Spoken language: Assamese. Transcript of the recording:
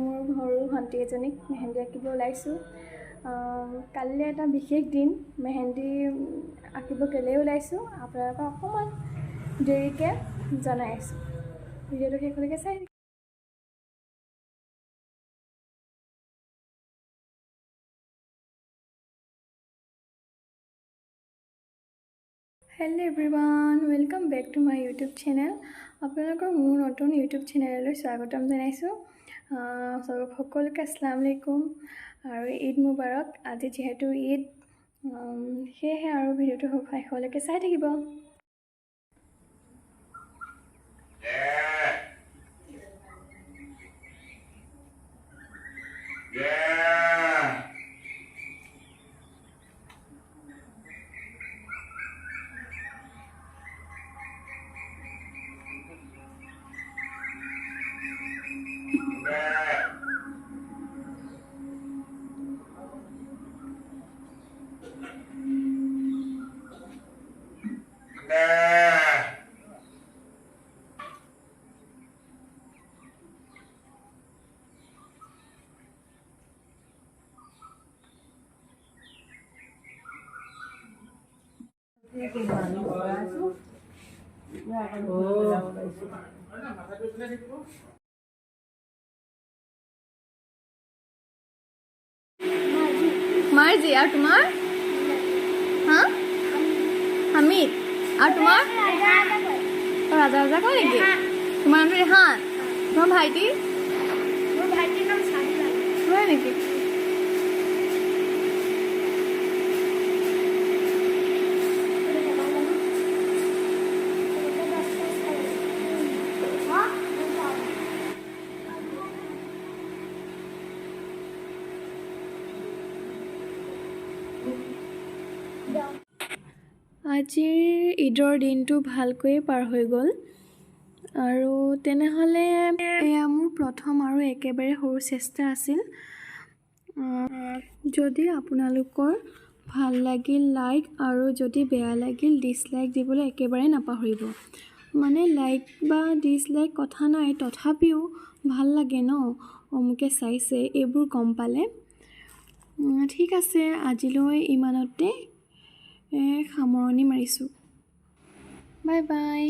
মোৰ সৰু ভণ্টি এজনীক মেহেন্দি আঁকিব ওলাইছোঁ। কালিলৈ এটা বিশেষ দিন, মেহেন্দি আঁকিব কেলৈ ওলাইছোঁ আপোনালোকক অকণমান দেৰিকৈ জনাই আছোঁ। ভিডিঅ'টো শেষলৈকে চাই। Hello' everyone, welcome back to my YouTube channel. আপোনালোকৰ মোৰ নতুন ইউটিউব চেনেললৈ স্বাগতম জনাইছোঁ। সকলোকে আসসালামু আলাইকুম আৰু ঈদ মুবাৰক। আজি যিহেতু ঈদ, সেয়েহে আৰু ভিডিঅ'টো শেষলৈকে চাই থাকিব। মাৰ্জি আৰু তোমাৰ হামিদ আৰু তোমাৰ ৰাজা ৰাজা কয় নেকি? তোমাৰ নামটো ৰেহান। তোমাৰ ভাইটি হয় নেকি? আজিৰ ঈদৰ দিনটো ভালকৈয়ে পাৰ হৈ গ'ল আৰু তেনেহ'লে এয়া মোৰ প্ৰথম আৰু একেবাৰে সৰু চেষ্টা আছিল। যদি আপোনালোকৰ ভাল লাগিল লাইক আৰু যদি বেয়া লাগিল ডিছলাইক দিবলৈ একেবাৰে নাপাহৰিব। মানে লাইক বা ডিছলাইক কথা নাই, তথাপিও ভাল লাগে ন, অমুকে চাইছে এইবোৰ গম পালে। ঠিক আছে, আজিলৈ ইমানতে সামৰণি মাৰিছোঁ। Bye bye.